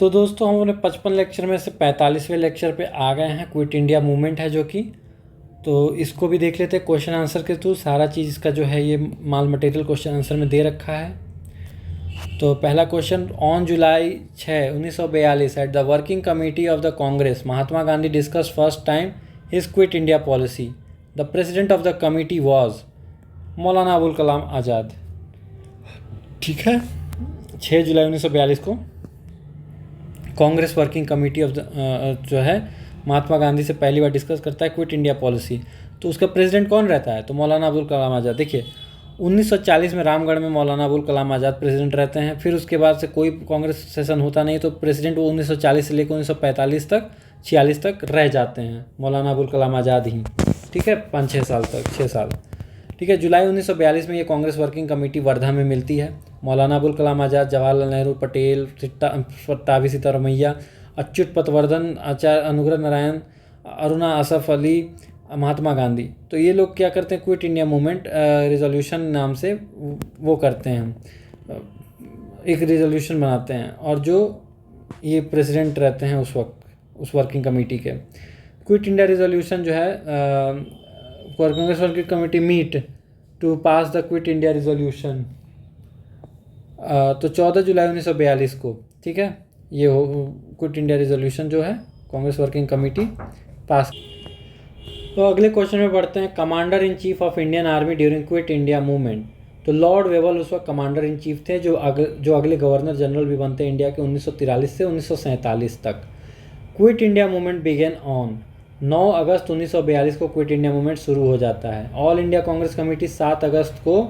तो दोस्तों हम अपने 55 लेक्चर में से 45वें लेक्चर पे आ गए हैं। क्विट इंडिया मूवमेंट है जो कि, तो इसको भी देख लेते हैं क्वेश्चन आंसर के थ्रू। सारा चीज़ इसका जो है ये माल मटेरियल क्वेश्चन आंसर में दे रखा है। तो पहला question, on July 6, 1942 at the working committee of the Congress Mahatma Gandhi discuss first time his quit India policy. The president of the committee was Maulana Abul Kalam आज़ाद। ठीक है, 6 जुलाई 1942 को कांग्रेस वर्किंग कमेटी ऑफ जो है महात्मा गांधी से पहली बार डिस्कस करता है क्विट इंडिया पॉलिसी। तो उसका प्रेसिडेंट कौन रहता है? तो मौलाना अबुल कलाम आज़ाद। देखिए 1940 में रामगढ़ में मौलाना अबुल कलाम आज़ाद प्रेसिडेंट रहते हैं। फिर उसके बाद से कोई कांग्रेस सेशन होता नहीं, तो प्रेसिडेंट वो 1940 से लेकर 1945 तक 46 तक रह जाते हैं मौलाना अबुल कलाम आज़ाद ही। ठीक है, 5-6 साल तक, 6 साल। ठीक है, जुलाई 1942 में ये कांग्रेस वर्किंग कमेटी वर्धा में मिलती है। मौलाना अबुल कलाम आज़ाद, जवाहरलाल नेहरू, पटेल, पट्टाभी सीतारमैया, अच्युत पटवर्धन, आचार्य अनुग्रह नारायण, अरुणा असफ अली, महात्मा गांधी, तो ये लोग क्या करते हैं, क्विट इंडिया मूवमेंट रिजोल्यूशन नाम से वो करते हैं, एक रिजोल्यूशन बनाते हैं। और जो ये प्रेसिडेंट रहते हैं उस वक्त उस वर्किंग कमेटी के, क्विट इंडिया रिजोल्यूशन जो है Congress working committee meet to pass the quit India resolution. तो 14 जुलाई 1942 को, ठीक है, ये क्विट इंडिया रिजोल्यूशन जो है कांग्रेस वर्किंग कमेटी पास। तो अगले क्वेश्चन में बढ़ते हैं, commander in chief of Indian army during quit India movement. तो लॉर्ड वेवल उस वक्त कमांडर इन चीफ थे, जो अगले गवर्नर जनरल भी बनते हैं इंडिया के 1943 से 1947 तक। Quit India movement began on 9 अगस्त 1942 को क्विट इंडिया मूवमेंट शुरू हो जाता है। ऑल इंडिया कांग्रेस कमेटी 7 अगस्त को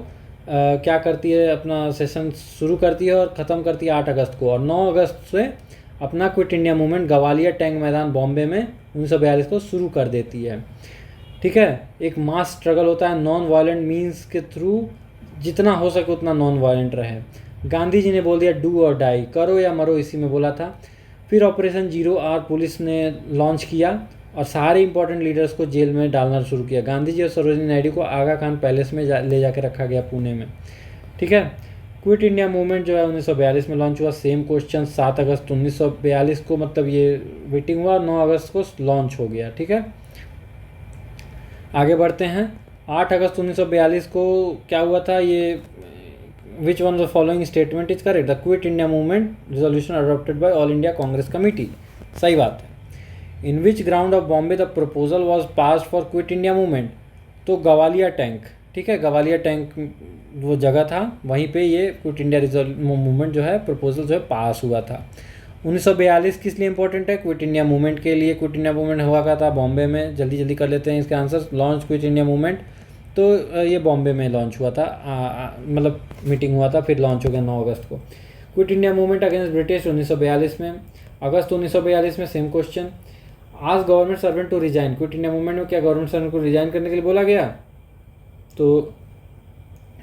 क्या करती है, अपना सेशन शुरू करती है और ख़त्म करती है 8 अगस्त को। और 9 अगस्त से अपना quit India movement Gwalior tank Maidan Bombay में 1942 को शुरू कर देती है। ठीक है, एक मास स्ट्रगल होता है नॉन वायलेंट मीन्स के थ्रू, जितना हो सके उतना नॉन वायलेंट रहे। गांधी जी ने बोल दिया डू और डाई, करो या मरो, इसी में बोला था। फिर ऑपरेशन 0R पुलिस ने लॉन्च किया और सारे इंपॉर्टेंट लीडर्स को जेल में डालना शुरू किया। गांधी जी और सरोजिनी नायडू को आगा खान पैलेस में ले जाकर रखा गया पुणे में। ठीक है, क्विट इंडिया मूवमेंट जो है 1942 में लॉन्च हुआ। सेम क्वेश्चन, 7 अगस्त 1942 को मतलब ये मीटिंग हुआ, 9 अगस्त को लॉन्च हो गया। ठीक है, आगे बढ़ते हैं। 8 अगस्त 1942 को क्या हुआ था, ये which one of the following statement is correct, the quit India movement resolution adopted by All India Congress Committee. सही बात है। In which ground of Bombay the proposal was pass for Quit India movement. तो Gwalior tank, ठीक है, Gwalior tank वो जगह था, वहीं पे ये क्विट इंडिया मूवमेंट जो है प्रपोजल जो है पास हुआ था। 1942 किस लिए इंपॉर्टेंट है? क्विट इंडिया मूवमेंट के लिए। क्विट इंडिया मूवमेंट हुआ का था बॉम्बे में। जल्दी जल्दी कर लेते हैं इसके answer. Launch quit India movement, तो ये बॉम्बे में लॉन्च हुआ था, मतलब मीटिंग हुआ था, फिर लॉन्च हो गया 9 अगस्त को। Quit India movement against British 1942 में। अगस्त 1942 में same question, ask government servant to resign. Quit India movement में क्या गवर्नमेंट सर्वेंट को रिजाइन करने के लिए बोला गया? तो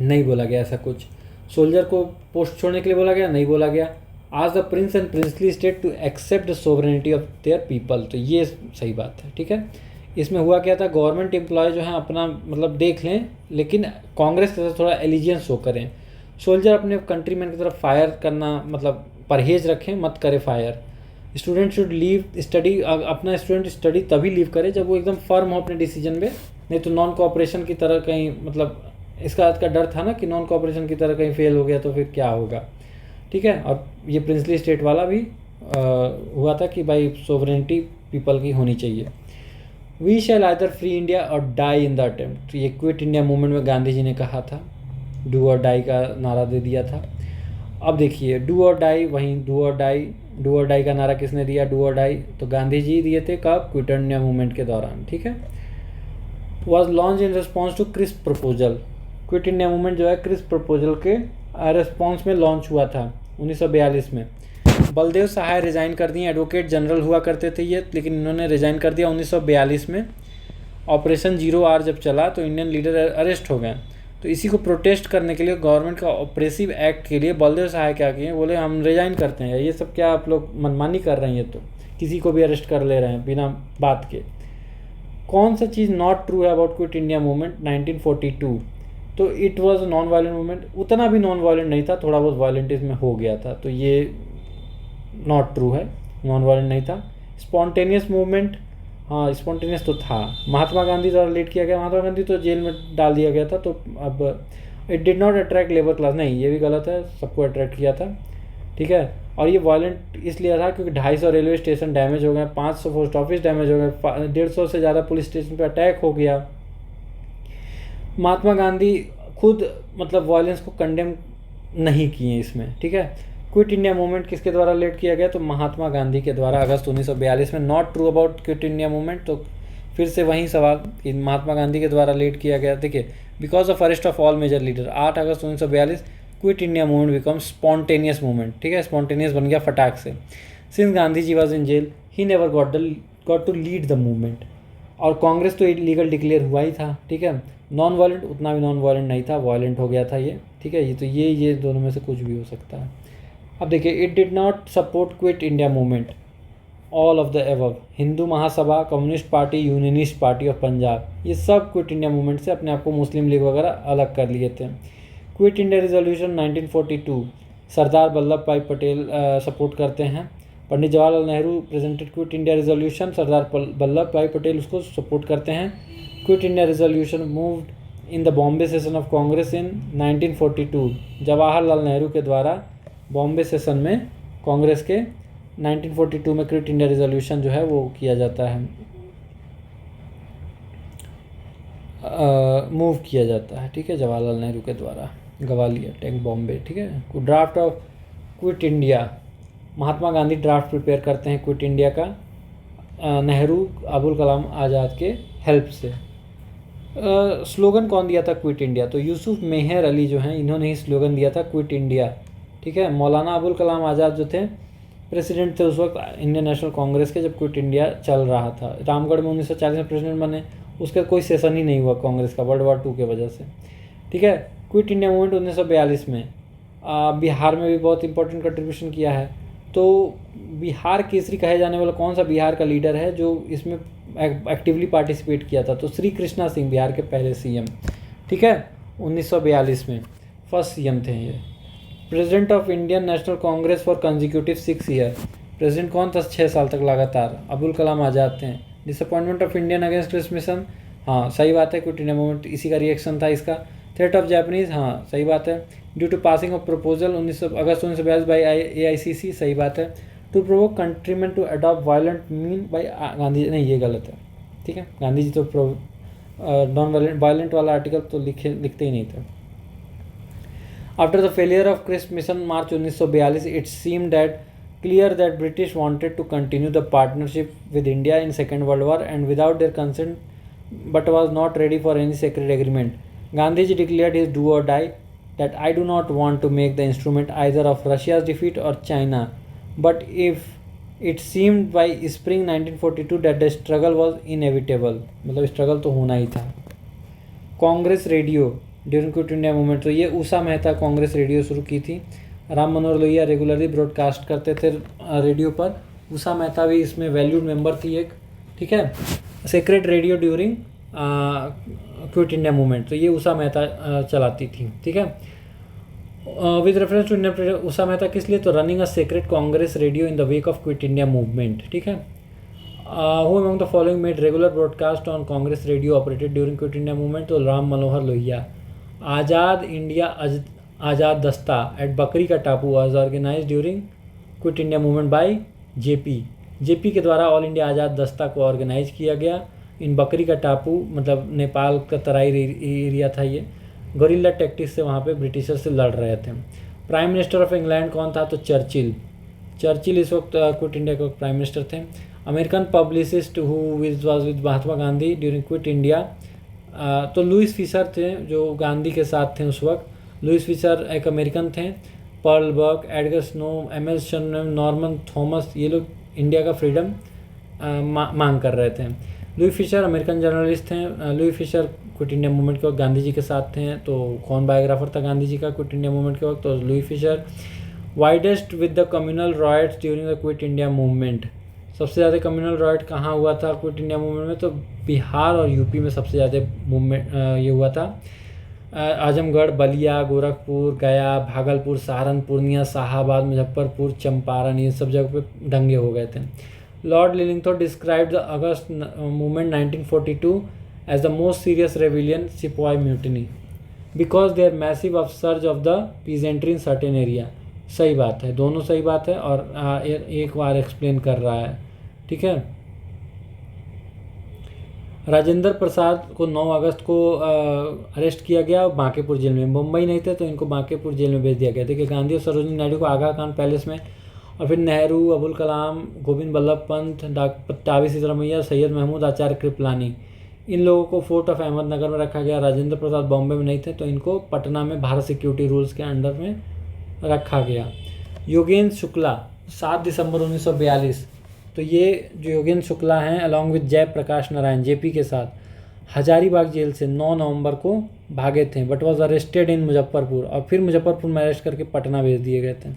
नहीं बोला गया ऐसा कुछ। सोल्जर को पोस्ट छोड़ने के लिए बोला गया? नहीं बोला गया। Ask the prince and princely state to accept the sovereignty of their people. तो ये सही बात है। ठीक है, इसमें हुआ क्या था, गवर्नमेंट एम्प्लॉय जो हैं अपना मतलब देख लें, लेकिन कांग्रेस के साथ थोड़ा एलिजियंस शो करें। सोल्जर अपने कंट्रीमैन की तरफ फायर करना मतलब परहेज रखें, मत करे fire. Student should leave study, अपना स्टूडेंट स्टडी तभी लीव करे जब वो एकदम फर्म हो अपने डिसीजन में, नहीं तो नॉन कोऑपरेशन की तरह कहीं, मतलब इसका डर था ना कि नॉन कोऑपरेशन की तरह कहीं फेल हो गया तो फिर क्या होगा। ठीक है, और ये प्रिंसली स्टेट वाला भी हुआ था कि भाई सोवरेनिटी पीपल की होनी चाहिए। We shall either free India और डाई इन द अटेम्प्ट। ये क्विट इंडिया मूवमेंट में गांधी जी ने कहा था, डू और डाई का नारा दे दिया था। अब देखिए डू और डाई, वहीं डू और डाई का नारा किसने दिया? डू और डाई तो गांधी जी दिए थे। कब? क्विट इंडिया मूवमेंट के दौरान। ठीक है, was launch in response to Cripps proposal. Quit India movement जो है क्रिस्प प्रपोजल के रिस्पॉन्स में लॉन्च हुआ था 1942 में। बलदेव सहाय रिज़ाइन कर दिए, एडवोकेट जनरल हुआ करते थे ये, लेकिन इन्होंने रिज़ाइन कर दिया 1942 में। ऑपरेशन 0R जब चला तो इंडियन लीडर अरेस्ट हो गए। तो इसी को प्रोटेस्ट करने के लिए गवर्नमेंट का ऑपरेसिव एक्ट के लिए बलदेव सहाय क्या किए, बोले हम रिज़ाइन करते हैं। ये सब क्या आप लोग मनमानी कर रहे हैं? ये तो किसी को भी अरेस्ट कर ले रहे हैं बिना बात के। कौन सा चीज़ नॉट ट्रू है अबाउट क्विट इंडिया मूवमेंट 1942? तो it was non violent movement. उतना भी नॉन वायलेंट नहीं था, थोड़ा बहुत वायलेंट इसमें हो गया था। तो ये नॉट ट्रू है, नॉन वायलेंट नहीं था। स्पॉन्टेनियस मूवमेंट, हाँ स्पॉन्टेनियस तो था, महात्मा गांधी द्वारा लीड किया गया, महात्मा गांधी तो जेल में डाल दिया गया था, तो अब it did not attract labour class, नहीं ये भी गलत है, सबको अट्रैक्ट किया था, ठीक है। और ये वायलेंट इसलिए था क्योंकि 250 रेलवे स्टेशन डैमेज हो गए, 500 पोस्ट ऑफिस डैमेज हो गए, 150 से ज़्यादा पुलिस स्टेशन पर अटैक हो गया। महात्मा गांधी खुद मतलब वायलेंस को कंडेम नहीं किए इसमें, ठीक है। क्विट इंडिया मूवमेंट किसके द्वारा लीड किया गया, तो महात्मा गांधी के द्वारा अगस्त 1942 में। Not true about quit India movement, तो फिर से वही सवाल कि महात्मा गांधी के द्वारा लीड किया गया। देखिए, because of arrest of all major leader, 8 August 1942 quit India movement become spontaneous movement, ठीक है, स्पॉन्टेनियस बन गया फटाक से। Since Gandhi ji was in jail he never got to lead the movement, और कांग्रेस तो इलीगल डिक्लेयर हुआ ही था, ठीक है। नॉन वायलेंट उतना भी नॉन वायलेंट नहीं था, वायलेंट हो गया था ये, ठीक है। ये तो ये दोनों में से कुछ भी हो सकता है। अब देखिए, it did not support quit India movement, all of the above, Hindu Mahasabha, communist party, unionist party of Punjab, ये सब क्विट इंडिया मूवमेंट से अपने आप को मुस्लिम लीग वगैरह अलग कर लिए थे। Quit India resolution 1942 Sardar Vallabh Bhai Patel support करते हैं। Pandit Jawaharlal Nehru presented Quit India resolution, Sardar Vallabh Bhai Patel उसको सपोर्ट करते हैं। Quit India resolution moved in the Bombay session of Congress in 1942, Jawaharlal Nehru के द्वारा बॉम्बे सेशन में कांग्रेस के 1942 में क्विट इंडिया रिजोल्यूशन जो है वो किया जाता है, मूव किया जाता है, ठीक है, जवाहरलाल नेहरू के द्वारा, ग्वालियर टैंक बॉम्बे, ठीक है। Draft of quit India, Mahatma Gandhi draft prepare करते हैं क्विट इंडिया का, नेहरू अबुल कलाम आज़ाद के हेल्प से। स्लोगन कौन दिया था क्विट इंडिया, तो यूसुफ मेहर अली जो हैं इन्होंने ही स्लोगन दिया था क्विट इंडिया, ठीक है। मौलाना अबुल कलाम आज़ाद जो थे प्रेसिडेंट थे उस वक्त इंडियन नेशनल कांग्रेस के, जब क्विट इंडिया चल रहा था। रामगढ़ में 1940 में प्रेसिडेंट बने, उसका कोई सेशन ही नहीं हुआ कांग्रेस का वर्ल्ड वॉर 2 के वजह से, ठीक है। क्विट इंडिया मूवमेंट 1942 में बिहार में भी बहुत इंपॉर्टेंट कंट्रीब्यूशन किया है। तो बिहार केसरी कहे जाने वाला कौन सा बिहार का लीडर है जो इसमें एक्टिवली पार्टिसिपेट किया था, तो श्री कृष्णा सिंह, बिहार के पहले सीएम, ठीक है, 1942 में फर्स्ट सीएम थे ये। President of Indian national Congress for consecutive 6 year, president कौन था 6 साल तक लगातार, अबुल कलाम आज़ाद थे। Disappointment of Indian against Cripps mission, हाँ सही बात है, क्विट इंडिया मूवमेंट इसी का रिएक्शन था इसका। थ्रेट ऑफ जापानीज, हाँ सही बात है। Due to passing of proposal 19 August 1942 by AICC, सही बात है। To provoke countryman to adopt violent mean by Gandhi, नहीं ये गलत है, ठीक है। गांधी जी तो नॉन वायलेंट वाला आर्टिकल तो लिखते ही नहीं थे। After the failure of Cripps mission March 1942, it seem that clear that British wanted to continue the partnership with India in Second World War and without their consent, but was not ready for any secret agreement. Gandhiji declared his do or die that I do not want to make the instrument either of Russia's defeat or China, but if it seemed by spring 1942 that the struggle was inevitable, मतलब struggle तो होना ही था। Congress radio during quit India movement, तो ये Usha Mehta Congress radio शुरू की थी। Ram Manohar Lohia regularly broadcast करते थे रेडियो पर, उषा मेहता भी इसमें वैल्यूड मेंबर थी एक, ठीक है। Secret radio during quit India movement, तो ये उषा मेहता चलाती थी, ठीक है। With reference to Indian, Usha Mehta किस लिए, तो running a secret Congress radio in the wake of quit India movement, ठीक है। Who among the following made regular broadcast on Congress radio operated during quit India movement, तो राम मनोहर लोहिया। आज़ाद इंडिया आज़ाद दस्ता एट बकरी का टापू was organise during quit India movement by JP के द्वारा all India Azad दस्ता को ऑर्गेनाइज किया गया इन बकरी का टापू, मतलब नेपाल का तराई एरिया था ये। गोरिल्ला टैक्टिक्स से वहाँ पे ब्रिटिशर से लड़ रहे थे। प्राइम मिनिस्टर ऑफ इंग्लैंड कौन था, तो चर्चिल इस वक्त क्विट इंडिया के प्राइम मिनिस्टर थे। American publicist who was with Mahatma Gandhi during quit India, तो लुइस फिशर थे जो गांधी के साथ थे उस वक्त। लुइस फिशर एक अमेरिकन थे। Pearl Buck, Edgar Snow, ML शनम, नॉर्मन थॉमस, ये लोग इंडिया का फ्रीडम मांग कर रहे थे। लुई फिशर अमेरिकन जर्नलिस्ट थे। Louis Fischer Quit India movement के वक्त गांधी जी के साथ थे। तो कौन बायोग्राफर था गांधी जी का क्विट इंडिया मूवमेंट के वक्त, तो Louis Fischer. Widest with the communal riots during the quit India movement, सबसे ज़्यादा कम्युनल राइट कहाँ हुआ था क्विट इंडिया मूवमेंट में, तो बिहार और यूपी में सबसे ज़्यादा मूवमेंट ये हुआ था। आजमगढ़, बलिया, गोरखपुर, गया, भागलपुर, सहारनपुर, पूर्णिया, शाहाबाद, मुजफ्फरपुर, चंपारण, ये सब जगह पे दंगे हो गए थे। Lord Linlithgow described the August movement 1942 as the most serious rebellion sepoy mutiny because there massive upsurge of the peasantry in certain area. सही बात है, दोनों सही बात है, और एक बार एक्सप्लेन कर रहा है, ठीक है। राजेंद्र प्रसाद को 9 अगस्त को अरेस्ट किया गया और बांकेपुर जेल में, मुंबई नहीं थे तो इनको बांकेपुर जेल में भेज दिया गया। देखिए, गांधी और सरोजिनी नायडू को आगा खान पैलेस में, और फिर नेहरू, अबुल कलाम, गोविंद बल्लभ पंत, डॉक्टर पट्टाभी सिद्धरमैया, सैयद महमूद आचार्य कृपलानी, इन लोगों को फोर्ट ऑफ अहमदनगर में रखा गया। राजेंद्र प्रसाद बॉम्बे में नहीं थे तो इनको पटना में भारत सिक्योरिटी रूल्स के अंडर में रखा गया। योगेंद्र शुक्ला 7 दिसंबर 1942, तो ये जो योगेंद्र शुक्ला हैं अलॉन्ग विद जयप्रकाश नारायण जेपी के साथ हजारीबाग जेल से 9 नवंबर को भागे थे, but was arrested in Muzaffarpur, और फिर मुजफ्फरपुर में अरेस्ट करके पटना भेज दिए गए थे,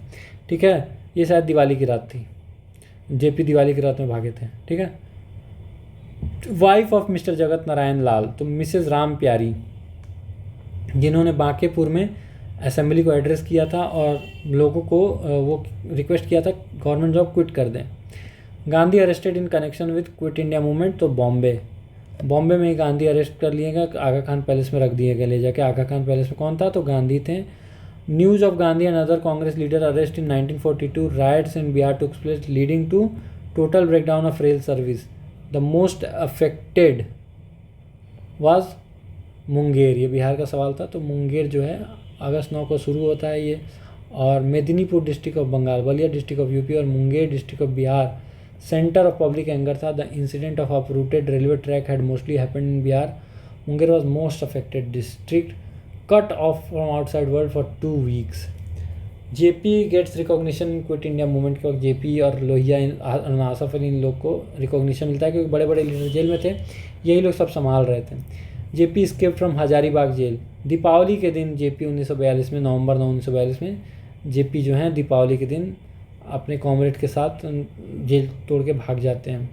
ठीक है। ये शायद दिवाली की रात थी, जेपी दिवाली की रात में भागे थे, ठीक है। Wife of mister Jagat Narayan Lal, तो मिसेज राम प्यारी, जिन्होंने बांकेपुर में असेंबली को एड्रेस किया था और लोगों को वो रिक्वेस्ट किया था गवर्नमेंट जॉब क्विट कर दें। Gandhi arrested in connection with quit India movement, तो बॉम्बे में ही गांधी अरेस्ट कर लिए गए, आगा खान पैलेस में रख दिए गए ले जाके। आगा खान पैलेस में कौन था, तो गांधी थे। News of Gandhi and other Congress leader arrest in 1942, riots in Bihar took place leading to total breakdown of rail service. The most affected was Munger, ये बिहार का सवाल था, तो मुंगेर जो है अगस्त 9 को शुरू होता है ये, और Medinipur district of Bengal, Ballia district of UP और Munger district of Bihar centre of public anger था। The incident of uprooted railway track had mostly happened in Bihar. Munger was most affected district, cut off from outside world for 2 weeks. JP gets recognition quit India movement के वक्त JP और लोहिया और आसफ अली इन लोग को recognition मिलता है क्योंकि बड़े बड़े लीडर जेल में थे, यही लोग सब संभाल रहे थे। JP escape from Hazaribagh jail, Deepawali के दिन जेपी 1942 में, नवंबर 9 1942 में जेपी जो हैं दीपावली के दिन अपने कॉमरेड के साथ जेल तोड़ के भाग जाते हैं।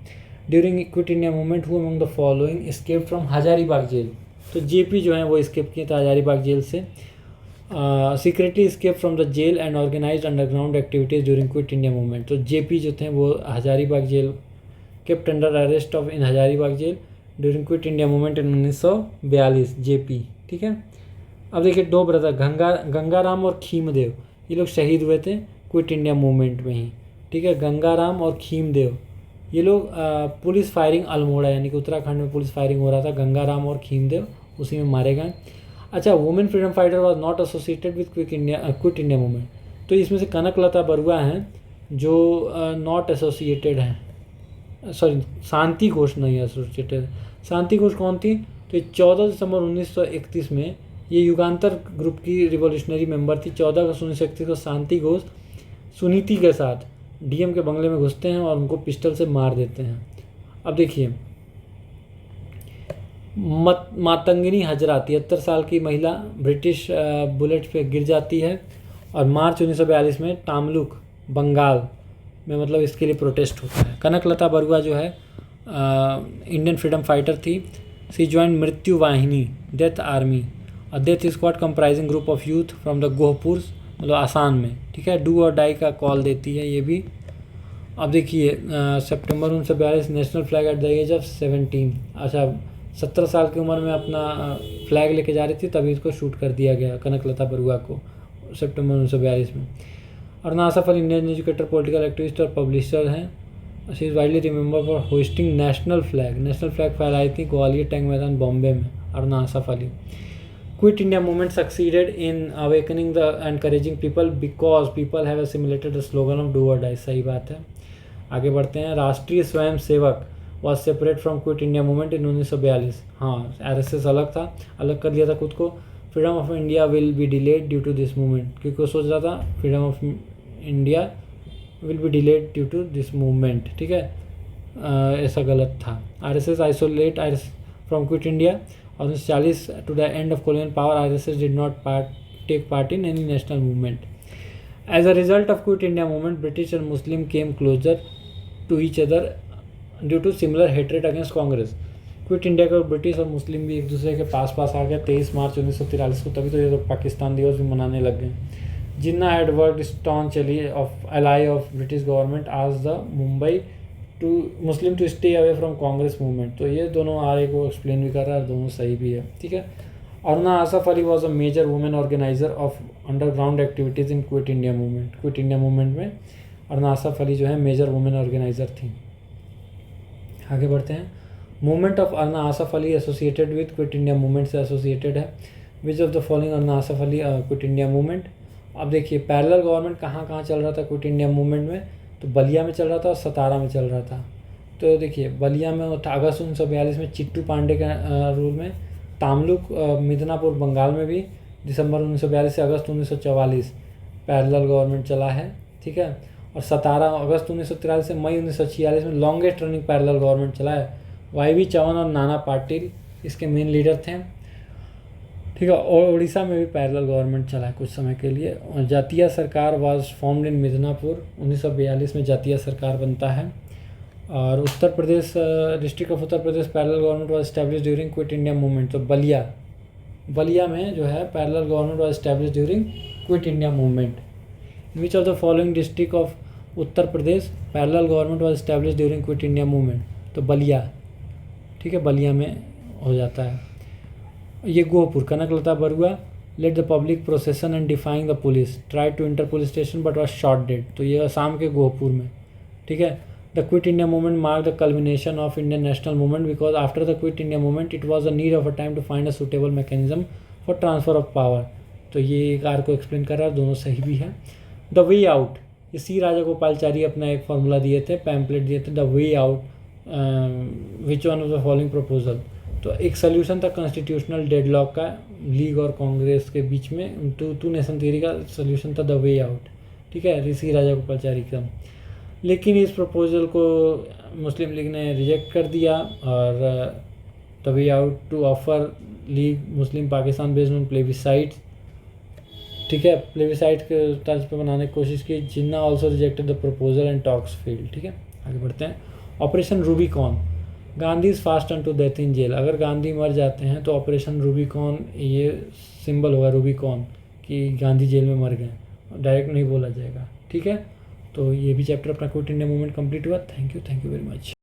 During quit India movement who among the following escape from Hazaribagh jail, तो जेपी जो हैं वो स्केप किए थे हजारीबाग जेल से। Secretly escape from the jail and organised underground activities during quit India movement, तो जेपी जो थे वो Hazaribagh jail kept under arrest of in Hazaribagh jail during quit India movement in 1942 JP, ठीक है। अब देखिए, 2 ब्रदर गंगाराम और खीमदेव, ये लोग शहीद हुए थे क्विट इंडिया मूवमेंट में ही, ठीक है। गंगाराम और खीमदेव, ये लोग पुलिस फायरिंग अल्मोड़ा, यानी कि उत्तराखंड में पुलिस फायरिंग हो रहा था, गंगाराम और खीमदेव उसी में मारे गए। अच्छा, women freedom fighter was not associated with quit India movement, तो इसमें से कनकलता बरुआ हैं जो नॉट एसोसिएटेड हैं, सॉरी शांति घोष नहीं एसोसिएटेड। शांति घोष कौन थी, तो ये 14 दिसंबर 1931 में ये युगांतर ग्रुप की रिवॉल्यूशनरी मेंबर थी। 14 अगस्त 1931 को शांति घोष सुनीति के साथ डीएम के बंगले में घुसते हैं और उनको पिस्टल से मार देते हैं। अब देखिए, मातंगिनी हजरा 73 साल की महिला ब्रिटिश बुलेट पे गिर जाती है और मार्च 1942 में तामलुक बंगाल में मतलब इसके लिए प्रोटेस्ट होता है। कनकलता बरुआ जो है इंडियन फ्रीडम फाइटर थी। सी ज्वाइन मृत्यु वाहिनी डेथ आर्मी और death squad comprising group of youth from the Gohpur, मतलब आसाम में, ठीक है। डू और डाई का कॉल देती है ये भी। अब देखिए, September 1942 national flag at the age of 17, अच्छा 17 साल की उम्र में अपना फ्लैग लेके जा रही थी, तभी इसको शूट कर दिया गया कनकलता बरुआ को सितंबर 1942 में। और Asaf Ali Indian educator, political activist और पब्लिशर हैं। She is widely remember for hoisting national flag फहराई थी ग्वालियर टैंक मैदान बॉम्बे में। और Asaf Ali quit India movement succeeded in awakening the encouraging people because people have assimilated the slogan of do or die. सही बात है, आगे बढ़ते हैं। Rashtriya Swayam Sevak was separate from quit India movement in 1942। हाँ, RSS अलग था, अलग कर दिया था खुद को। Freedom of India will be delayed due to this movement, क्योंकि वो सोच रहा था freedom of India will be delayed due to this movement, ठीक है। ऐसा गलत था। RSS isolate from quit India और 1940 to the end of colonial power RSS did not take part in any national movement. As a result of quit India movement British and Muslim came closer to each other due to similar hatred against Congress. Quit India को British और Muslim भी एक दूसरे के पास पास आ गया 23 मार्च 1943 को, तभी तो ये लोग पाकिस्तान दिवस भी मनाने लग गए। Jinnah had worked staunch ally of British government आज the Mumbai to Muslim to stay away from Congress movement. तो ये दोनों आर्य को एक्सप्लेन भी कर रहा है और दोनों सही भी है, ठीक है। Aruna Asaf Ali was a major women organiser of underground activities in quit India movement. Quit India movement में अरुणा आसफ अली जो है मेजर वुमेन ऑर्गेनाइजर थी। आगे बढ़ते हैं। Movement of Aruna Asaf Ali associated with quit India movement से एसोसिएटेड है। विच of the following Aruna Asaf Ali quit India movement. अब देखिए पैरेलल गवर्नमेंट कहाँ कहाँ चल रहा था क्विट इंडिया मूवमेंट में, तो बलिया में चल रहा था और सतारा में चल रहा था। तो देखिए बलिया में अगस्त 1942 में चिट्टू पांडे के रूल में, तामलुक मिदनापुर बंगाल में भी दिसंबर 1942 से अगस्त 1944 पैरेलल गवर्नमेंट चला है, ठीक है। और 17 अगस्त 1943 से मई 1946 में लॉन्गेस्ट रनिंग पैरेलल गवर्नमेंट चला है। वाई चवन और नाना पाटिल इसके मेन लीडर थे, ठीक है। और उड़ीसा में भी पैरेलल गवर्नमेंट चला है कुछ समय के लिए। और जातीय सरकार वाज फॉर्म्ड इन मिदनापुर, 1942 में जातीय सरकार बनता है। और Uttar Pradesh district of Uttar Pradesh parallel government was establish during quit India movement. तो बलिया में जो है parallel government was establish during quit India movement. Which of the following district of Uttar Pradesh parallel government was establish during quit India movement. तो बलिया, ठीक है, बलिया में हो जाता है। ये Gohpur, Kanaklata Barua led the public procession and defying the police try to enter police station but was shot dead. तो ये असम के गोहपुर में, ठीक है। The quit India movement mark the culmination of Indian national movement because after the quit India movement it was a need of a time to find a suitable mechanism for transfer of power. तो ये एक are को explain कर रहा है, दोनों सही भी है। द वे आउट, ये सी राजागोपालचारी अपना एक फॉर्मूला दिए थे, पैम्पलेट दिए थे, the way out which one of the following proposal. तो एक सोल्यूशन था कॉन्स्टिट्यूशनल डेडलॉक का लीग और कांग्रेस के बीच में, टू नेशन थियरी का सोल्यूशन था द वे आउट, ठीक है, ऋषि राजागोपालचारी का। लेकिन इस प्रपोजल को मुस्लिम लीग ने रिजेक्ट कर दिया और the way out to offer league Muslim Pakistan based on plebiscite, ठीक है, प्लेबिसाइट के तर्ज पर बनाने की कोशिश की। Jinnah also rejected the proposal and talks failed, ठीक है। आगे बढ़ते हैं। Operation Rubicon, Gandhi is fast on to death in jail. अगर गांधी मर जाते हैं तो ऑपरेशन रूबिकॉन, ये सिंबल होगा रूबिकॉन कि गांधी जेल में मर गए, डायरेक्ट नहीं बोला जाएगा, ठीक है। तो ये भी चैप्टर अपना क्विट इंडिया मूवमेंट कंप्लीट हुआ। Thank you very much.